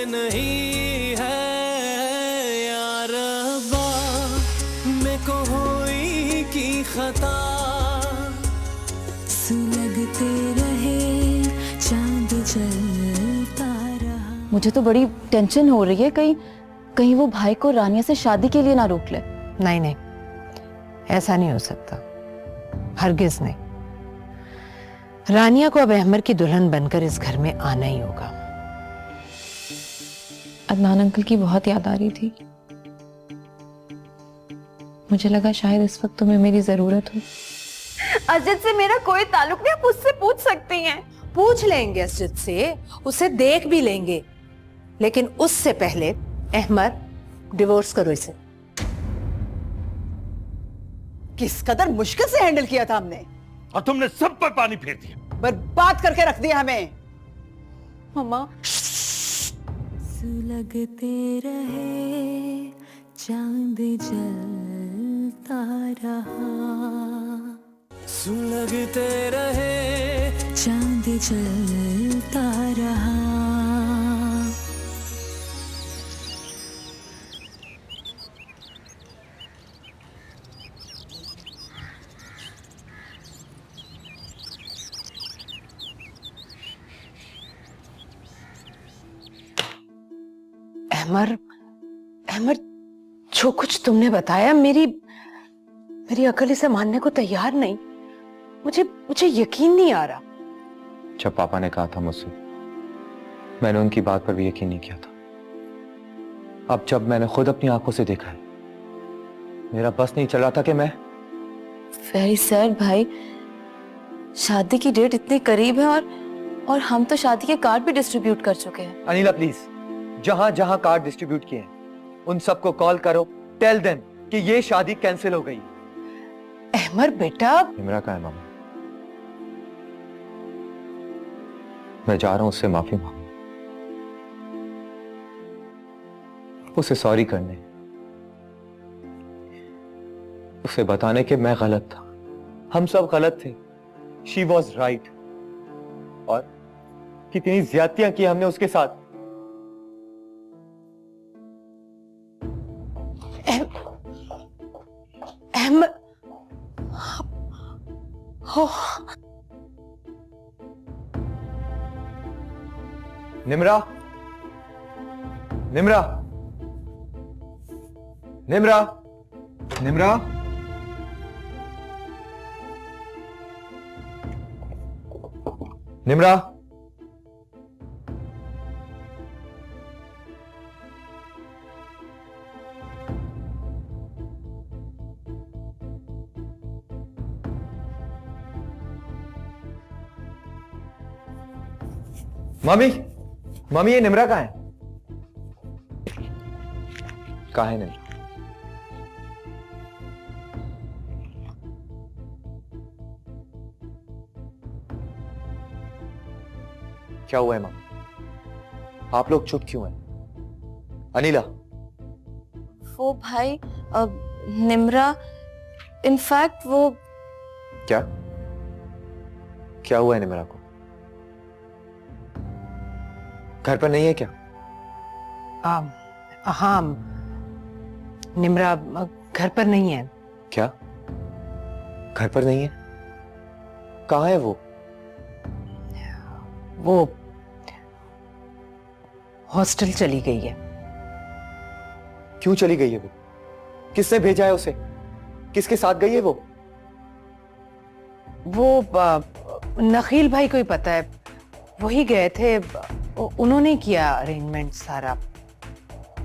नहीं है यार अब्बा मैं को होई की खता सुलगते रहे चांद जलता रहा। मुझे तो बड़ी टेंशन हो रही है, कहीं कहीं वो भाई को रानिया से शादी के लिए ना रोक ले। नहीं नहीं, ऐसा नहीं हो सकता, हरगिज नहीं। रानिया को अब अहमर की दुल्हन बनकर इस घर में आना ही होगा। अदनान अंकल की बहुत याद आ रही थी, मुझे लगा शायद इस वक्त तुम्हें मेरी जरूरत हो। अजित से मेरा कोई ताल्लुक नहीं, आप उससे पूछ सकती हैं। पूछ लेंगे अजित से, उसे देख भी लेंगे, लेकिन उससे पहले अहमर डिवोर्स करो इसे। किस कदर मुश्किल से हैंडल किया था हमने, और तुमने सब पर पानी फेर दिया, बर्बाद करके रख दिया हमें। मम्मा सुलगते रहे चांद जलता रहा, सुलगते रहे चांद जलता रहा। अहमर, अहमर, जो कुछ तुमने बताया मेरी अकल इसे मानने को तैयार नहीं। मुझे यकीन नहीं आ रहा। जब पापा ने कहा था मुझसे, मैंने उनकी बात पर भी यकीन नहीं किया था। अब जब मैंने खुद अपनी आंखों से देखा है, मेरा बस नहीं चल रहा था कि मैं वेरी सैड भाई, शादी की डेट इतनी करीब है और हम तो शादी के कार्ड भी डिस्ट्रीब्यूट कर चुके हैं। अनिला प्लीज, जहां जहां कार्ड डिस्ट्रीब्यूट किए हैं उन सबको कॉल करो, टेल देम कि ये शादी कैंसिल हो गई। अहमर बेटा, निमरा कहाँ है मामा? मैं जा रहा हूं उससे माफी मांगने, उसे सॉरी करने, उसे बताने कि मैं गलत था, हम सब गलत थे, शी वॉज राइट, और कितनी ज्यादतियां की हमने उसके साथ। अहमर, हो निमरा, निमरा, निमरा, निमरा, निमरा, मम्मी, मम्मी ये निमरा कहाँ है? कहाँ है निमरा? क्या हुआ है मम्मी? आप लोग चुप क्यों हैं? अनिला, वो भाई निमरा, इनफैक्ट वो क्या क्या हुआ है निमरा को? घर पर नहीं है क्या? हाँ, निमरा घर पर नहीं है। क्या घर पर नहीं है? कहाँ है वो? वो हॉस्टल चली गई है। क्यों चली गई है वो? किसने भेजा है उसे? किसके साथ गई है वो? नखील भाई को ही पता है, वही गए थे, उन्होंने किया अरेंजमेंट सारा।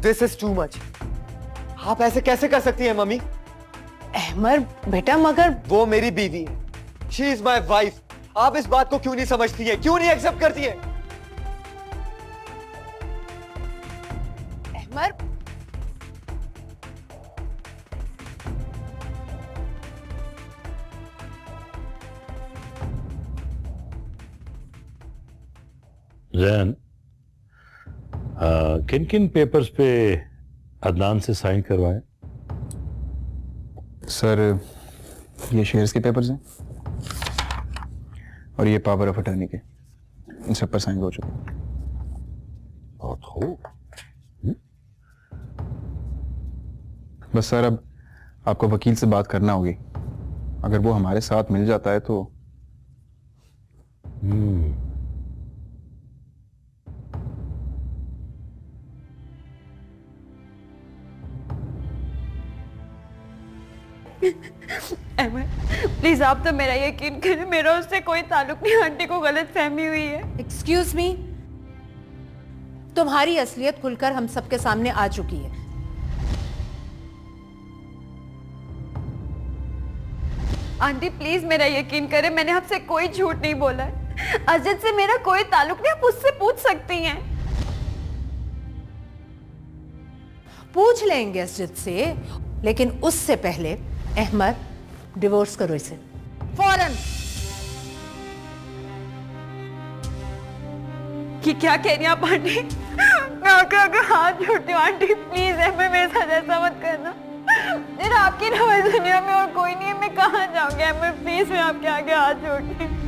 This is too much. आप ऐसे कैसे कर सकती हैं मम्मी? अहमर बेटा, मगर वो मेरी बीवी है, शी इज माई वाइफ। आप इस बात को क्यों नहीं समझती है, क्यों नहीं एक्सेप्ट करती है? अहमर, जैन, किन किन पेपर्स पे अदनान से साइन करवाएं? सर, ये शेयर्स के पेपर्स हैं और ये पावर ऑफ अटर्नी के, इन सब पर साइन हो चुके हैं। बहुत हो। बस सर, अब आपको वकील से बात करना होगी। अगर वो हमारे साथ मिल जाता है तो प्लीज आप तो मेरा यकीन करें, मेरा उससे कोई ताल्लुक नहीं, आंटी को गलत फहमी हुई है। एक्सक्यूज मी, तुम्हारी असलियत खुलकर हम सबके सामने आ चुकी है। आंटी प्लीज मेरा यकीन करें, मैंने आपसे कोई झूठ नहीं बोला है। अजित से मेरा कोई ताल्लुक नहीं, आप उससे पूछ सकती हैं। पूछ लेंगे अजित से, लेकिन उससे पहले अहमद, डिवोर्स करो इसे फौरन। कि क्या कह रही हैं आप आंटी? मैं आपका हाथ जोड़ती हूँ आंटी, प्लीज अहमद मेरे साथ ऐसा मत करना। मेरा आपकी नवाज दुनिया में और कोई नहीं है, मैं कहाँ जाऊंगी अहमद, प्लीज मैं आपके आगे हाथ जोड़ती हूँ।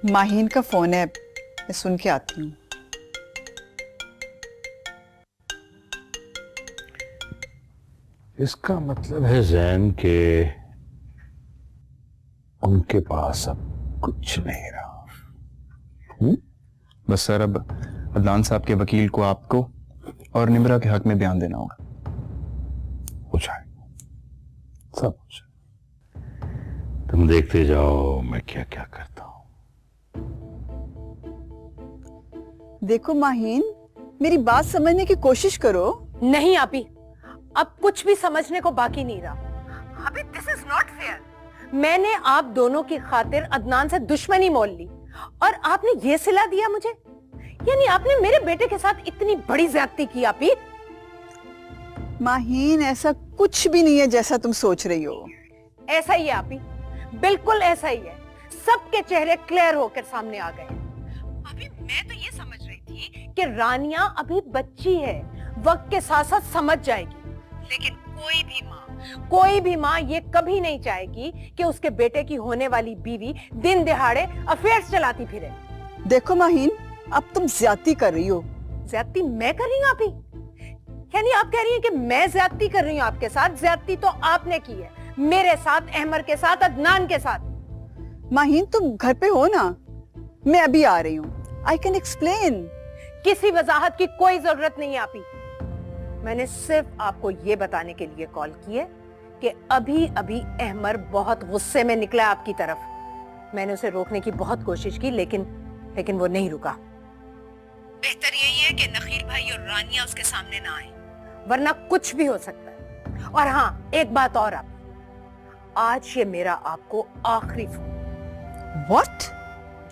माहीन का फोन है, मैं सुन के आती हूँ। इसका मतलब है जैन के उनके पास अब कुछ नहीं रहा। बस सर, अब अदनान साहब के वकील को आपको और निम्रा के हक में बयान देना होगा। हो जाएगा, सब हो जाएगा। तुम देखते जाओ मैं क्या क्या करता हूं। देखो माहीन, मेरी बात समझने की कोशिश करो। नहीं आपी, अब कुछ भी समझने को बाकी नहीं रहा। अभी दिस इज नॉट फेयर। मैंने आप दोनों की खातिर अदनान से दुश्मनी मोल ली और आपने ये सिला दिया मुझे। यानी आपने मेरे बेटे के साथ इतनी बड़ी ज्यादती की आपी। माहीन, ऐसा कुछ भी नहीं है जैसा तुम सोच रही हो। ऐसा ही है आपी, बिल्कुल ऐसा ही है। सबके चेहरे क्लियर होकर सामने आ गए। अभी मैं तो ये समझ रही थी कि रानिया अभी बच्ची है, वक्त के साथ साथ समझ जाएगी। लेकिन कोई भी माँ ये कभी नहीं चाहेगी कि उसके बेटे की होने वाली बीवी दिन दिहाड़े अफेयर्स चलाती फिरे। देखो माहीन, अब तुम ज्यादती कर रही हो। ज्यादती मैं कर रही हूँ आपी? यानी आप कह रही हैं कि मैं ज्यादती कर रही हूँ आपके साथ? ज्यादती तो आपने की है मेरे साथ, अहमद के साथ, अदनान के साथ। माहीन, तुम घर पे हो ना? मैं अभी आ रही हूँ। I can explain. किसी वजाहत की कोई जरूरत नहीं है आपी। मैंने सिर्फ आपको ये बताने के लिए कॉल की है कि अभी अभी अहमद बहुत गुस्से में निकला आपकी तरफ। मैंने उसे रोकने की बहुत कोशिश की, लेकिन वो नहीं रुका। बेहतर यही है कि नखील भाई और रानिया उसके सामने ना आए, वरना कुछ भी हो सकता है। और हाँ, एक बात और, आप आज ये मेरा आपको आखिरी फोन। व्हाट?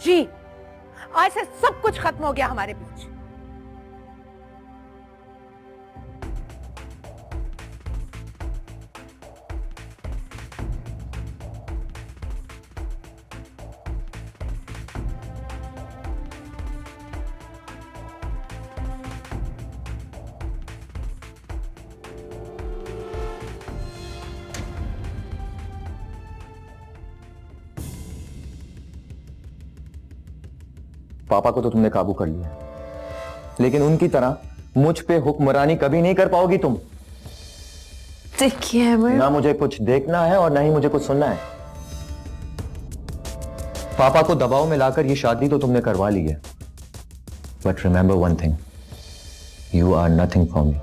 जी, आज से सब कुछ खत्म हो गया हमारे बीच। पापा को तो तुमने काबू कर लिया, लेकिन उनकी तरह मुझ पे हुक्मरानी कभी नहीं कर पाओगी तुम। देखिए ना मुझे कुछ देखना है और ना ही मुझे कुछ सुनना है। पापा को दबाव में लाकर ये शादी तो तुमने करवा ली है, but remember one thing, you are nothing for me,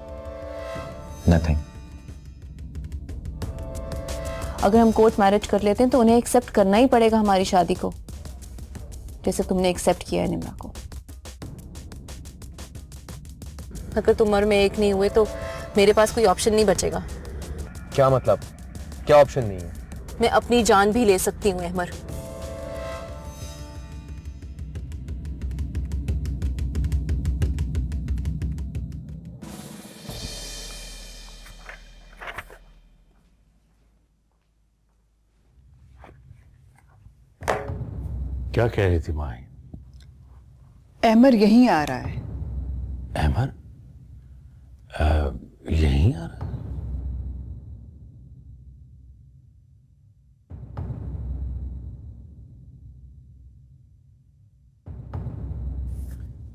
nothing. अगर हम कोर्ट मैरिज कर लेते हैं तो उन्हें एक्सेप्ट करना ही पड़ेगा हमारी शादी को, जैसे तुमने एक्सेप्ट किया है निम्रा को। अगर तुम और मैं एक नहीं हुए तो मेरे पास कोई ऑप्शन नहीं बचेगा। क्या मतलब? क्या ऑप्शन नहीं है? मैं अपनी जान भी ले सकती हूँ अहमद। क्या कह रही थी माही? अहमद यहीं आ रहा है, अहमद यहीं आ रहा है?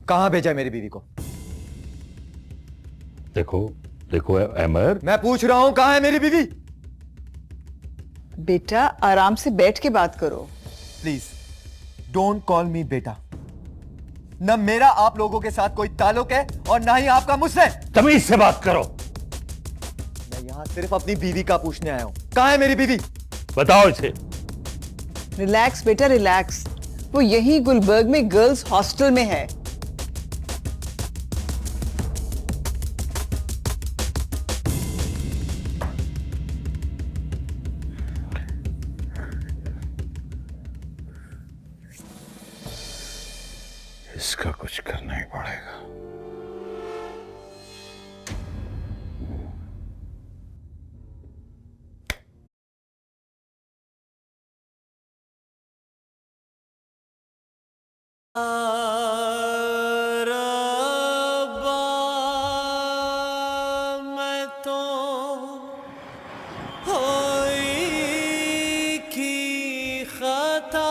कहां भेजा है मेरी बीवी को? देखो देखो अहमद, मैं पूछ रहा हूं कहां है मेरी बीवी? बेटा आराम से बैठ के बात करो। प्लीज डोंट कॉल मी बेटा। न मेरा आप लोगों के साथ कोई ताल्लुक है और ना ही आपका मुझसे। तमीज से बात करो। मैं यहां सिर्फ अपनी बीवी का पूछने आया हूं। कहां है मेरी बीवी? बताओ इसे। रिलैक्स बेटा रिलैक्स, वो यही गुलबर्ग में गर्ल्स हॉस्टल में है। इसका कुछ करना ही पड़ेगा। रब्बा, मैं तो होई की खता,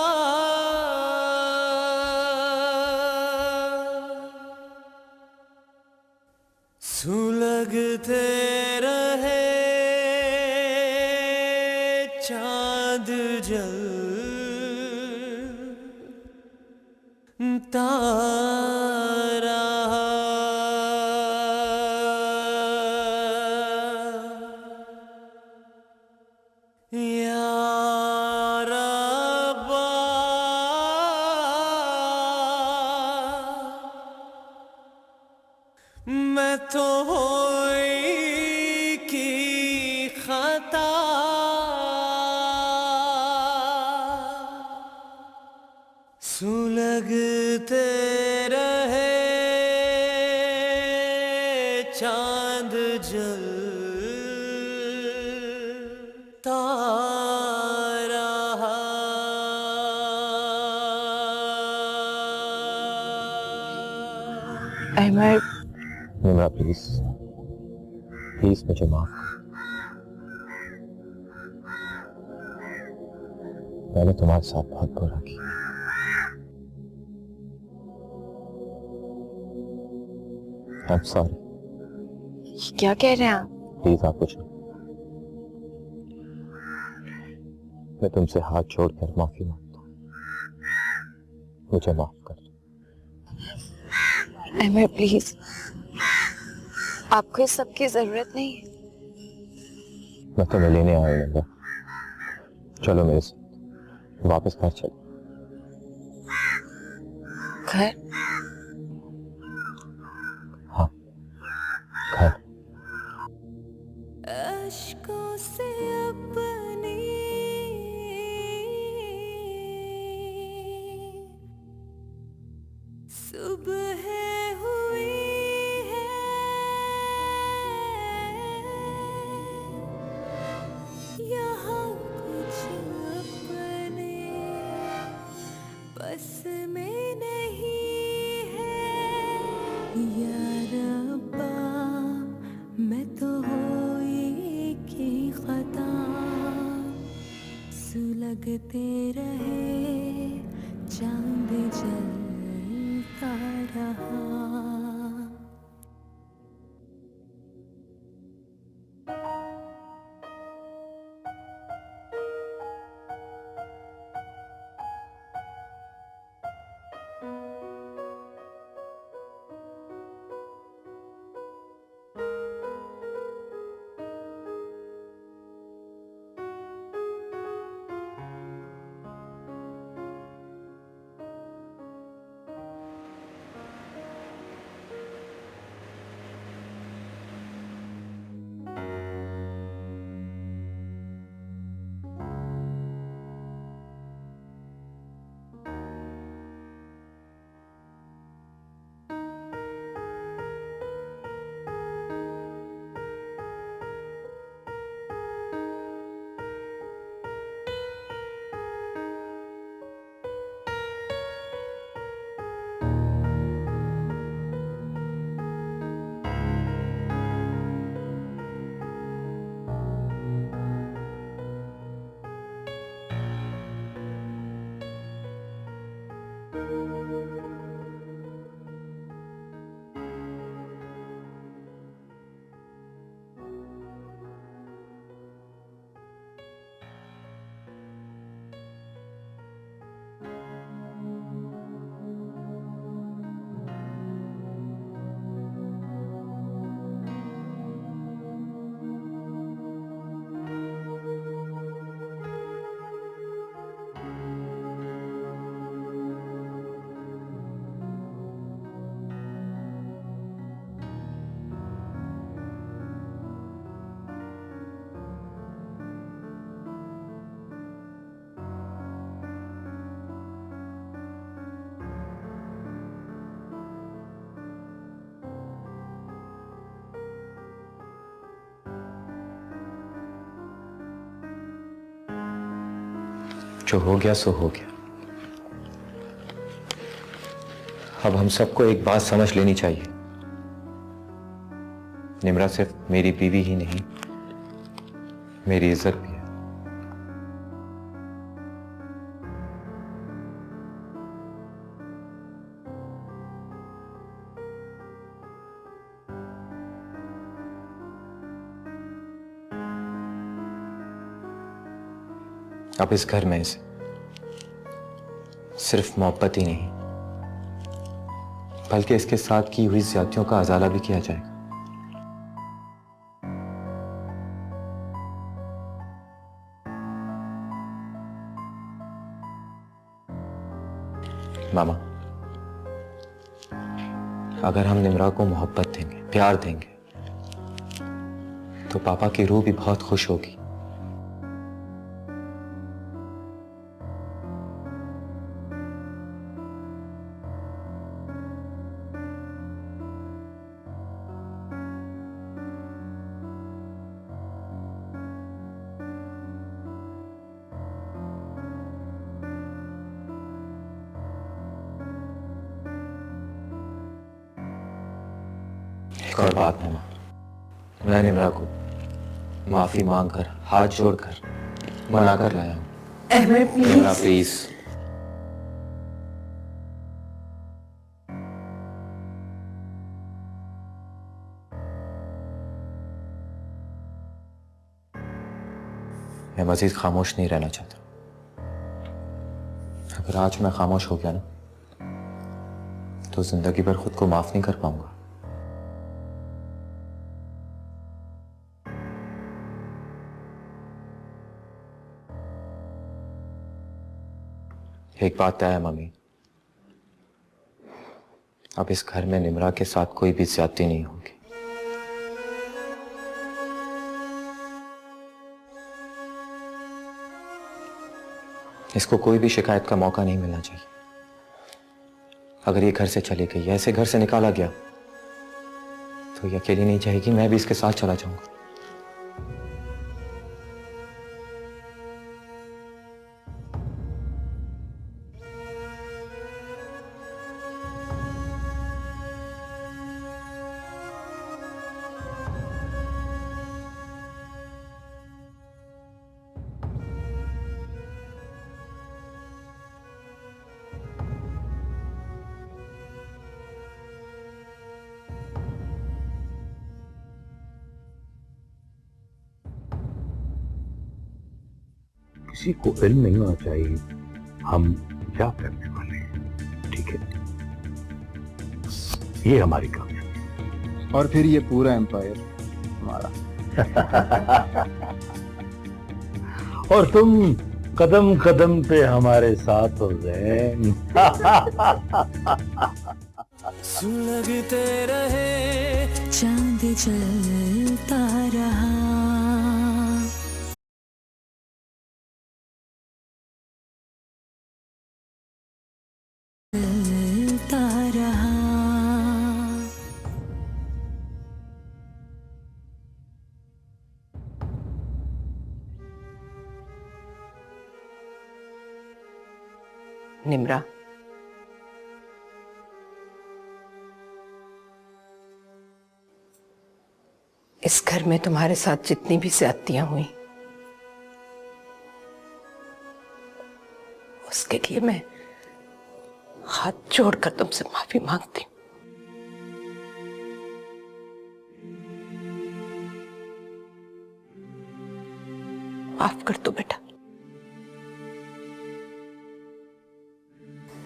सुलगते रहे चांद जलता रहा। या रब्बा, मैं तो होई की खता, सुलगते रहे चांद जलता रहा। अहमद, निम्रा प्लीज प्लीज मुझे माफ कर। मैंने तुम्हारे साथ बहुत बुरा किया। I'm sorry। क्या कह रहे हैं आप? प्लीज आप कुछ नहीं। मैं तुमसे हाथ जोड़कर माफी मांगता हूँ। मुझे माफ कर दो। अहमद प्लीज, आपको इस सब की जरूरत नहीं है। मैं तुम्हें लेने आया हूँ। चलो मेरे साथ वापस घर चलो। घर? हाँ घर। अश्कों से अपनी सुबह हुई है, यहाँ कुछ अपने बस में नहीं है। या रब्बा, मैं तो होई की खता, सुलगते रहे चांद जलता रहा। जो हो गया सो हो गया। अब हम सबको एक बात समझ लेनी चाहिए, निम्रा सिर्फ मेरी बीवी ही नहीं, मेरी इज्जत भी है। अब इस घर में से सिर्फ मोहब्बत ही नहीं, बल्कि इसके साथ की हुई ज्यादतियों का अजाला भी किया जाएगा। मामा, अगर हम निम्रा को मोहब्बत देंगे, प्यार देंगे, तो पापा की रूह भी बहुत खुश होगी। एक और बात मामा, मैं निम्रा को माफी मांगकर, हाथ जोड़कर मना कर लाया हूं। निम्रा प्लीज। मैं मजीद खामोश नहीं रहना चाहता। अगर आज मैं खामोश हो गया ना, तो जिंदगी भर खुद को माफ नहीं कर पाऊंगा। एक बात तय है मम्मी, अब इस घर में निम्रा के साथ कोई भी ज्यादती नहीं होगी। इसको कोई भी शिकायत का मौका नहीं मिलना चाहिए। अगर ये घर से चली गई, ऐसे घर से निकाला गया, तो ये अकेली नहीं जाएगी, मैं भी इसके साथ चला जाऊंगा। किसी को इल्म नहीं होना चाहिए हम क्या करने वाले हैं, ठीक है? ये हमारी कामयाबी। और फिर ये पूरा एम्पायर हमारा। और तुम कदम कदम पे हमारे साथ हो जैन। सुलगते रहे चांद जलता रहा, जलता रहा। निम्रा, इस घर में तुम्हारे साथ जितनी भी ज्यादतियां हुई, उसके लिए मैं हाथ जोड़कर तुमसे माफी मांगती हूँ। माफ कर दो बेटा।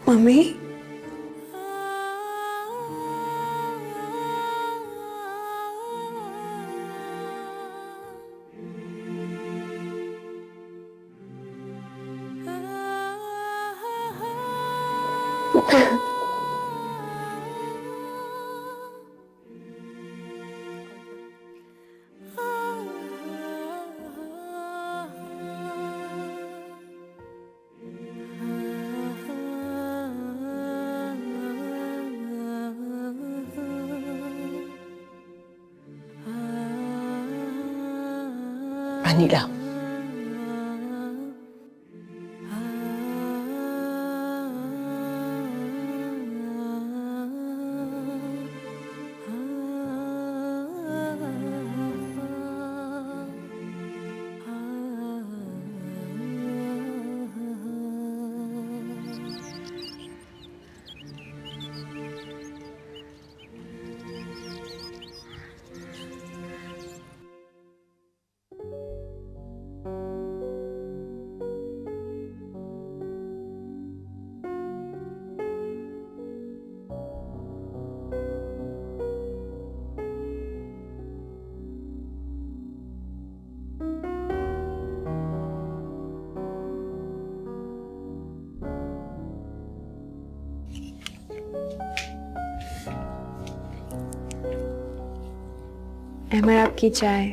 मम्मी, अनिला, अहमर आपकी चाय।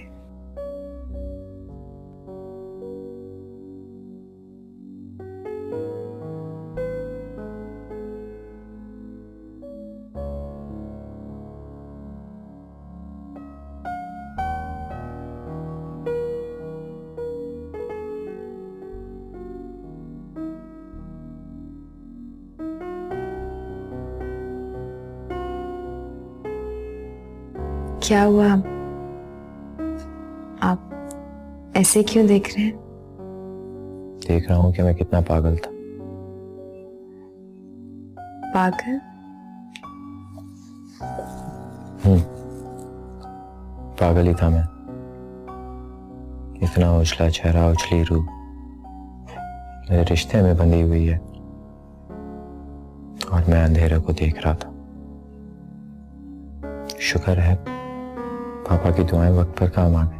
क्या हुआ? आप ऐसे क्यों देख रहे हैं? देख रहा हूं कि मैं कितना पागल था। पागल? पागल ही था मैं। इतना उछला चेहरा, उछली रूह मेरे रिश्ते में बंधी हुई है और मैं अंधेरे को देख रहा था। शुक्र है पापा की दुआएं वक्त पर काम आ गई,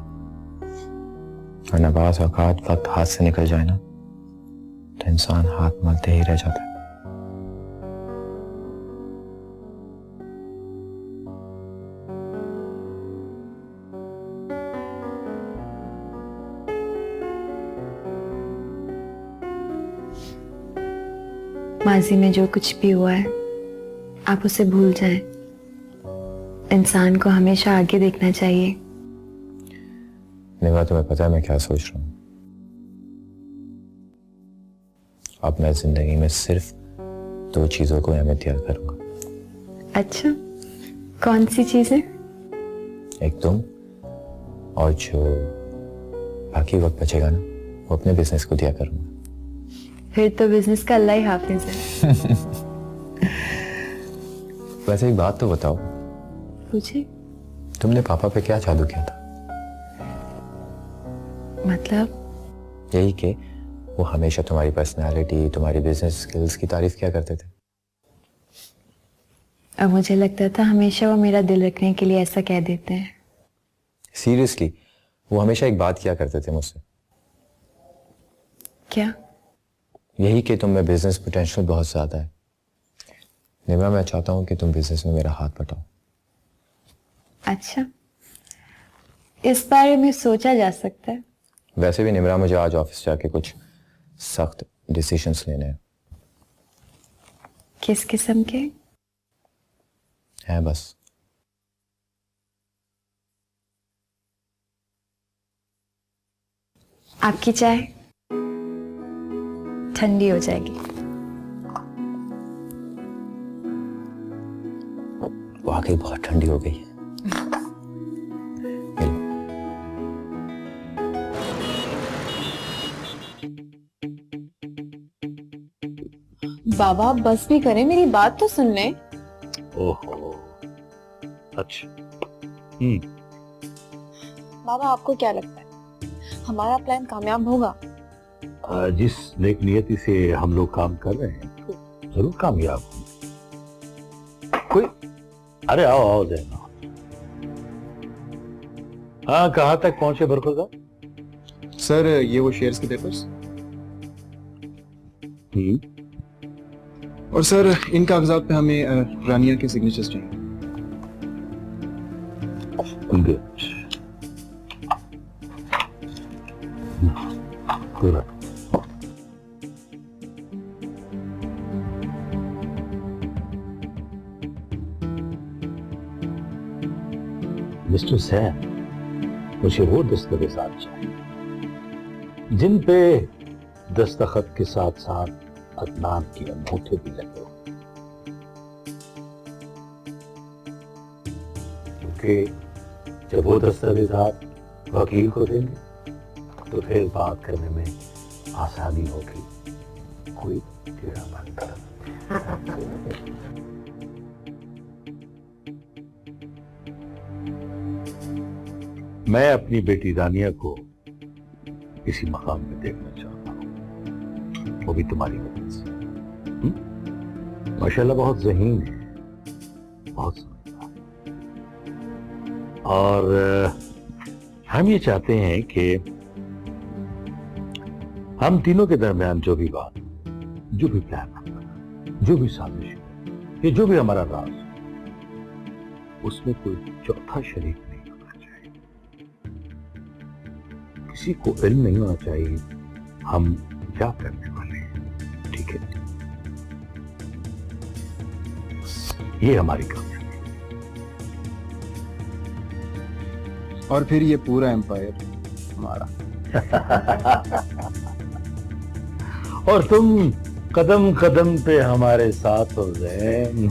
और बाज़ औक़ात वक्त हाथ से निकल जाए ना तो इंसान हाथ मलते ही रह जाता है। माजी में जो कुछ भी हुआ है आप उसे भूल जाएं। इंसान को हमेशा आगे देखना चाहिए। निवा, तुम्हें पता है मैं क्या सोच रहा हूँ? अब मैं जिंदगी में सिर्फ 2 चीजों को अहमियत दिया करूंगा। अच्छा, कौन सी चीजें? एक तुम, और जो बाकी वक्त बचेगा ना वो अपने बिजनेस को दिया करूंगा। फिर तो बिजनेस का अल्लाह ही हाफिज है। वैसे एक बात तो बताओ, पूछे? तुमने पापा पे क्या जादू किया था? मतलब? यही कि वो हमेशा तुम्हारी पर्सनालिटी, तुम्हारी बिजनेस स्किल्स की तारीफ किया करते थे। अब मुझे लगता था हमेशा वो मेरा दिल रखने के लिए ऐसा कह देते हैं। सीरियसली, वो हमेशा एक बात किया करते थे मुझसे। क्या? यही कि तुम में बिजनेस पोटेंशियल बहुत ज्यादा है। निमा, मैं चाहता हूं कि तुम बिजनेस में मेरा हाथ बटाओ। अच्छा, इस बारे में सोचा जा सकता है। वैसे भी निमरा, मुझे आज ऑफिस जाके कुछ सख्त डिसीजंस लेने हैं। किस किस्म के? हैं बस। आपकी चाय ठंडी हो जाएगी। वाकई बहुत ठंडी हो गई है। बाबा आप बस भी करें, मेरी बात तो सुन लें। ओहो, अच्छा। बाबा आपको क्या लगता है हमारा प्लान कामयाब होगा? जिस नेक नियति से हम लोग काम कर रहे हैं तो जरूर कामयाब होंगे। कोई, अरे आओ आओ जैना। हाँ, कहाँ तक पहुंचे बरखुदा? सर ये वो शेयर्स के पेपर्स, और सर इन कागजात पे हमें रानिया के सिग्नेचर्स चाहिए। गुड, पूरा। मिस्टर सैम, मुझे वो दस्तावेज़ात चाहिए जिन पे दस्तखत के साथ साथ अदनान के अंगूठे भी लगे हो, क्योंकि जब वो दस्तावेज़ात वकील को देंगे तो फिर बात करने में आसानी होगी। कोई टेढ़ा बनता। मैं अपनी बेटी रानिया को किसी मकाम में देखना चाहता हूं, वो भी तुम्हारी वजह से। माशाल्लाह बहुत ज़हीन है, बहुत समझदार, और हम ये चाहते हैं कि हम तीनों के दरमियान जो भी बात, जो भी प्लान होगा, जो भी साजिश, ये जो भी हमारा राज, उसमें कोई चौथा शरीक नहीं होना चाहिए। किसी को इल्म नहीं होना चाहिए हम क्या करने वाले हैं, ठीक है? ये हमारी कामयाबी। और फिर ये पूरा एम्पायर हमारा। और तुम कदम कदम पे हमारे साथ हो जैन।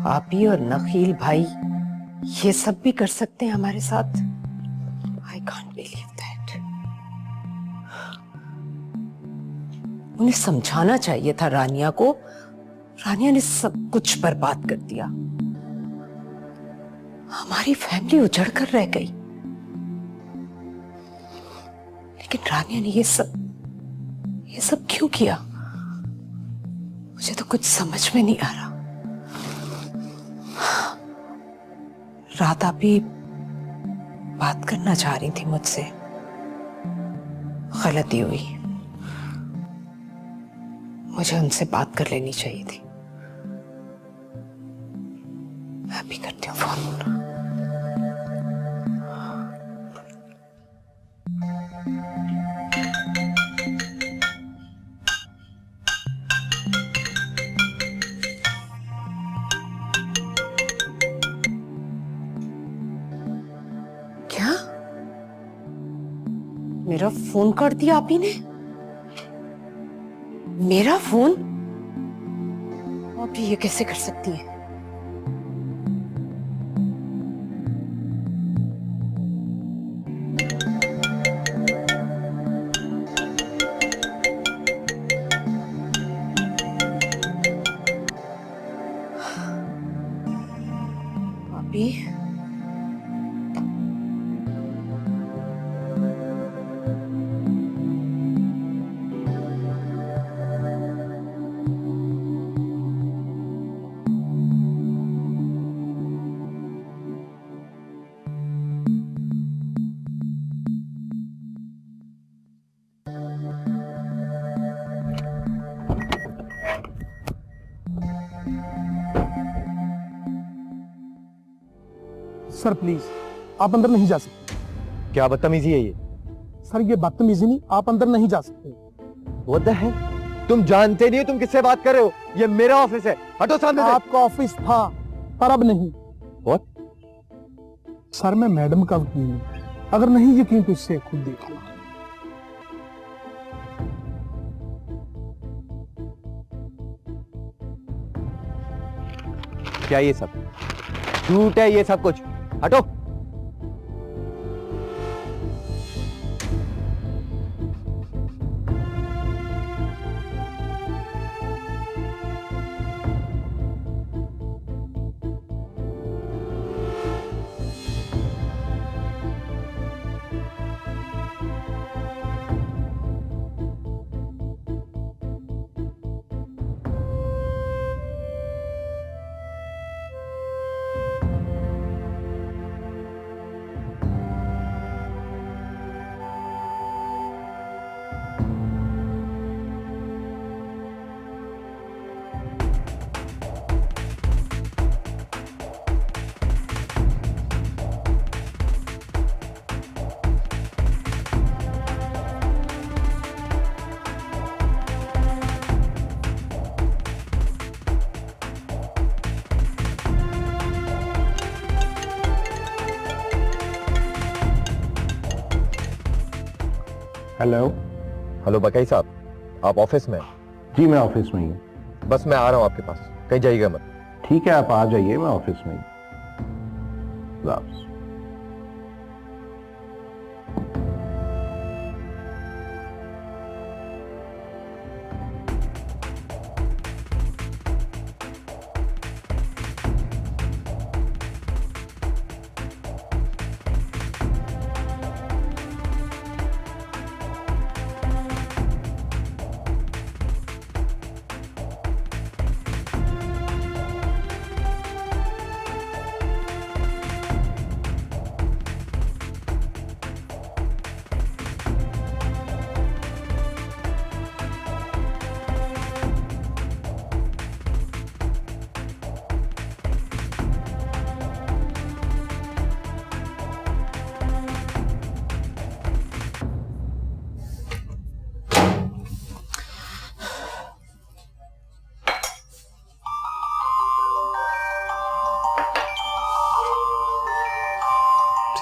आप ही और नखील भाई ये सब भी कर सकते हैं हमारे साथ? I can't believe that. उन्हें समझाना चाहिए था रानिया को। रानिया ने सब कुछ बर्बाद कर दिया। हमारी फैमिली उजड़ कर रह गई। लेकिन रानिया ने ये सब क्यों किया? मुझे तो कुछ समझ में नहीं आ रहा। रात आप ही बात करना चाह रही थी मुझसे। गलती हुई, मुझे उनसे बात कर लेनी चाहिए थी। मैं भी करती हूँ फोन। क्या? मेरा फोन कर दिया आप ही ने? मेरा फोन? आप ये कैसे कर सकती हैं? अभी सर प्लीज, आप अंदर नहीं जा सकते। क्या बदतमीजी है ये? सर ये बदतमीजी नहीं, आप अंदर नहीं जा सकते। What the hell? तुम जानते नहीं हो तुम किससे बात कर रहे हो? ये मेरा ऑफिस है, हटो सामने से। आपका ऑफिस था पर अब नहीं। What? सर मैं मैडम का वकील हूँ, अगर नहीं यकीन तो इससे खुद देख लो। क्या ये सब झूठ है? ये सब कुछ हटो। हेलो। हेलो बकाई साहब, आप ऑफिस में? जी मैं ऑफिस में ही हूँ। बस मैं आ रहा हूँ आपके पास, कहीं जाइएगा मत। ठीक है आप आ जाइए, मैं ऑफिस में ही। वापस।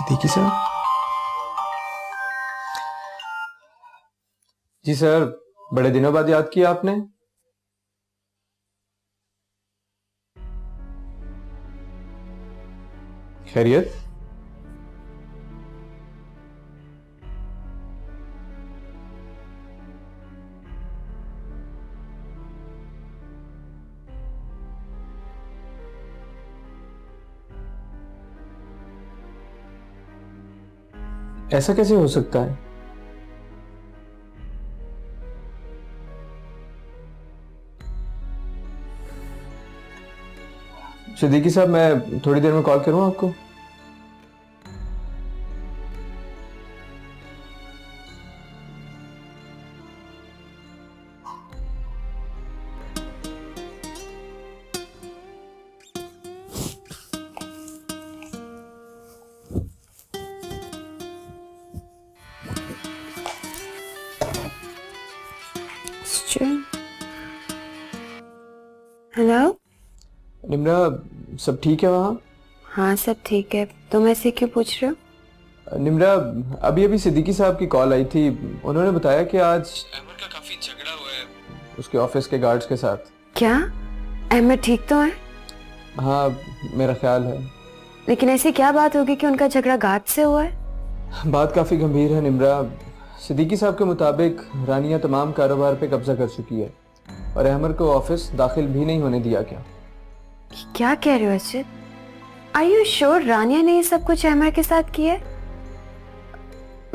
सिद्दीकी सर। जी सर, बड़े दिनों बाद याद किया आपने। खैरियत? ऐसा कैसे हो सकता है? सिद्दीकी साहब, मैं थोड़ी देर में कॉल करूं आपको? हेलो निम्रा, सब ठीक है वहाँ? हाँ सब ठीक है। तुम ऐसे क्यों पूछ रहे हो? निम्रा, अभी अभी सिद्दीकी साहब की कॉल आई थी। उन्होंने बताया कि आज अहमद का काफी झगड़ा हुआ है उसके ऑफिस के गार्ड्स के साथ। क्या अहमद ठीक तो है? हाँ, मेरा ख्याल है। लेकिन ऐसी क्या बात होगी कि उनका झगड़ा गार्ड से हुआ है? बात काफी गंभीर है निम्रा। सिद्दीकी साहब के मुताबिक रानिया तमाम कारोबार पे कब्जा कर चुकी है और अहमद को ऑफिस दाखिल भी नहीं होने दिया। क्या कह रहे हो अर्शद? आर यू श्योर रानिया ने ये सब कुछ अहमद के साथ किया है?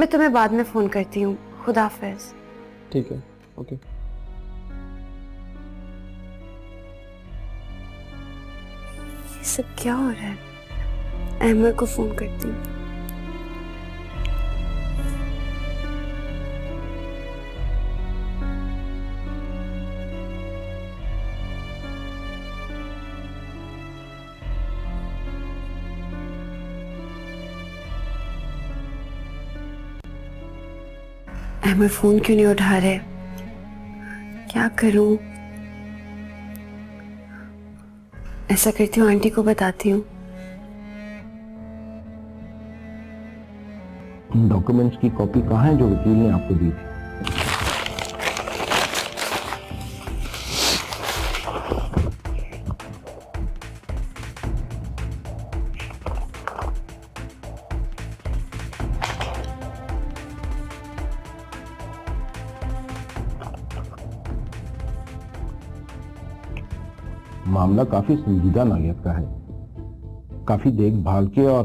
मैं तुम्हें बाद में फोन करती हूँ। खुदा हाफिज। ठीक है, ओके। ये सब क्या हो रहा है? अहमद को फोन करती हूँ। अहमद फोन क्यों नहीं उठा रहे? क्या करूं? ऐसा करती हूँ, आंटी को बताती हूँ। डॉक्यूमेंट्स की कॉपी कहाँ है जो वकील ने आपको दी थी? मामला काफी संजीदा नौयत का है। काफी देखभाल के और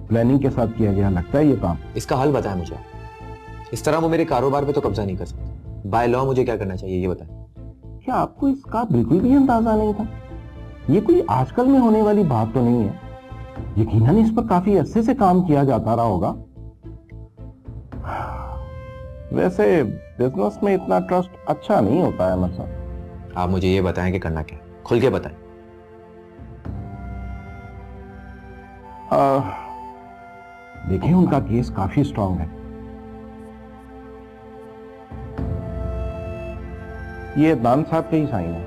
प्लानिंग के साथ किया गया लगता है ये काम। इसका हल बताएं मुझे। इस तरह वो मेरे कारोबार पे तो कब्जा नहीं कर सकते। बाय लॉ मुझे क्या करना चाहिए ये बताएं। क्या आपको इसका बिल्कुल भी अंदाजा नहीं था? ये कोई आजकल में होने वाली बात तो नहीं है। यकीनन इस पर काफी अरसे से काम किया जाता रहा होगा। वैसे बिजनेस में इतना ट्रस्ट अच्छा नहीं होता है मतलब। आप मुझे ये बताएं कि करना क्या है, खुल के बताएं। देखिए, उनका केस काफी स्ट्रांग है। ये अदनान साहब के ही साइन है।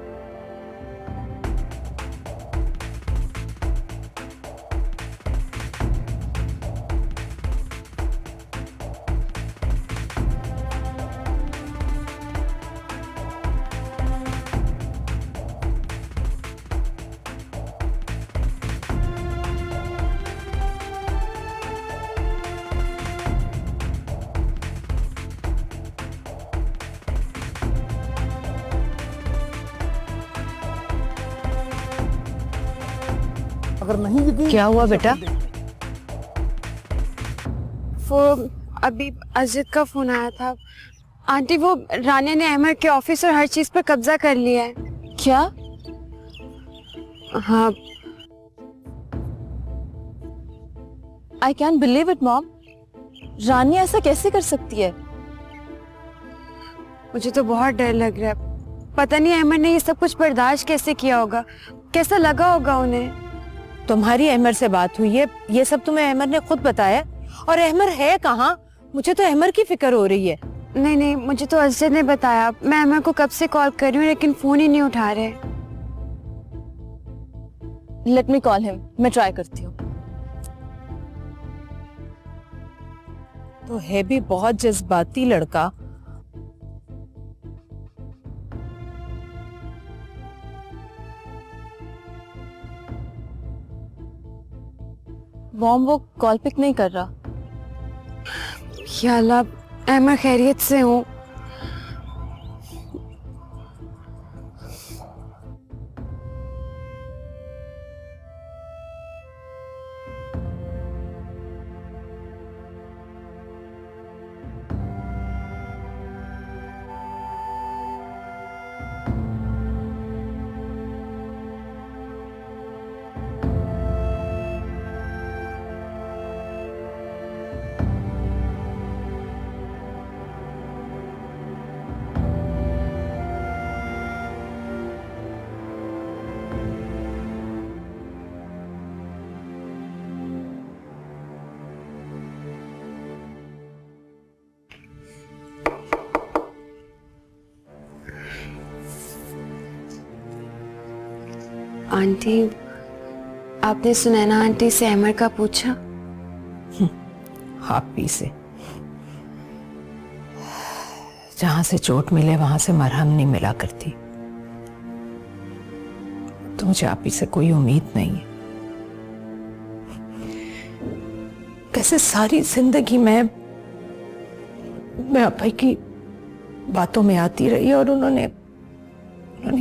अगर नहीं यकीन, क्या हुआ बेटा? वो अभी अजित का फोन आया था। आंटी, वो रानिया ने अहमद के ऑफिस और हर चीज पर कब्जा कर लिया है। क्या? हाँ। I can believe it mom. Rania ऐसा कैसे कर सकती है? मुझे तो बहुत डर लग रहा है। पता नहीं अहमद ने ये सब कुछ बर्दाश्त कैसे किया होगा, कैसा लगा होगा उन्हें। तुम्हारी अहमद से बात हुई है? ये सब तुम्हें अहमद ने खुद बताया? और अहमद है कहाँ? मुझे तो अहमद की फिक्र हो रही है। नहीं नहीं, मुझे तो अजय ने बताया। मैं अहमद को कब से कॉल कर रही हूँ लेकिन फोन ही नहीं उठा रहे। Let me call him. मैं ट्राई करती हूँ। तो है भी बहुत जज्बाती लड़का। मॉम वो कॉल पिक नहीं कर रहा। या अल्लाह, अहमर खैरियत से हूँ। आंटी, आपने सुनैना आंटी से अहमर का पूछा? हापी से। जहां से चोट मिले वहां से मरहम नहीं मिला करती। तो मुझे आप ही से कोई उम्मीद नहीं है। कैसे सारी जिंदगी मैं आप ही की बातों में आती रही और उन्होंने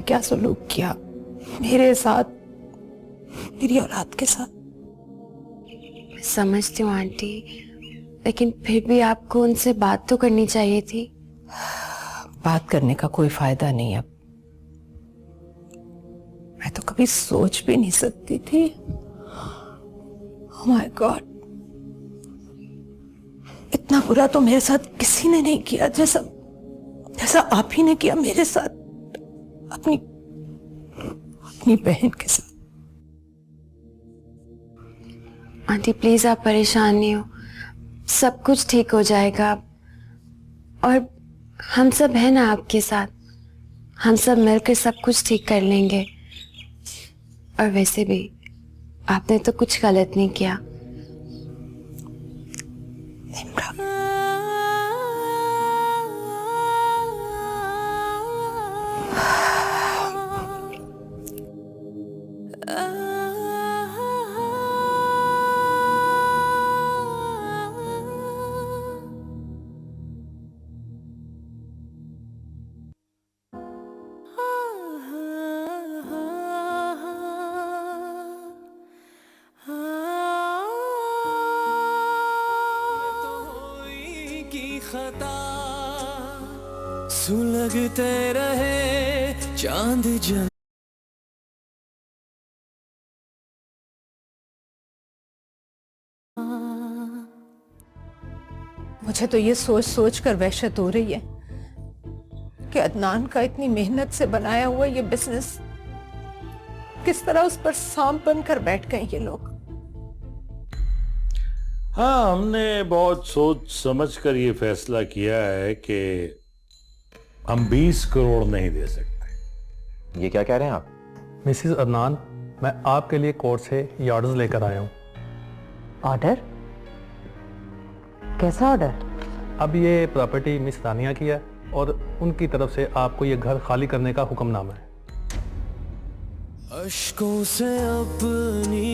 क्या सलूक किया मेरे साथ, मेरी औलाद के साथ। मैं समझती हूँ आंटी, लेकिन फिर भी आपको उनसे बात तो करनी चाहिए थी। बात करने का कोई फायदा नहीं। अब मैं तो कभी सोच भी नहीं सकती थी। ओह माय गॉड, इतना बुरा तो मेरे साथ किसी ने नहीं किया जैसा आप ही ने किया मेरे साथ, अपनी बहन के साथ। आंटी प्लीज आप परेशान नहीं हो, सब कुछ ठीक हो जाएगा। और हम सब हैं ना आपके साथ, हम सब मिलकर सब कुछ ठीक कर लेंगे। और वैसे भी आपने तो कुछ गलत नहीं किया। खता सुलगते रहे चांद जल। मुझे तो ये सोच कर वहशत हो रही है कि अदनान का इतनी मेहनत से बनाया हुआ ये बिजनेस किस तरह उस पर सांप बनकर बैठ गए ये लोग। हाँ, हमने बहुत सोच समझ कर ये फैसला किया है कि हम 20 करोड़ नहीं दे सकते। ये क्या कह रहे हैं आप? मिसेस अदनान, मैं आपके लिए कोर्ट से ये ऑर्डर्स लेकर आया हूँ। ऑर्डर? कैसा ऑर्डर? अब ये प्रॉपर्टी मिस रानिया की है और उनकी तरफ से आपको ये घर खाली करने का हुक्मनामा है। अश्कों से अपनी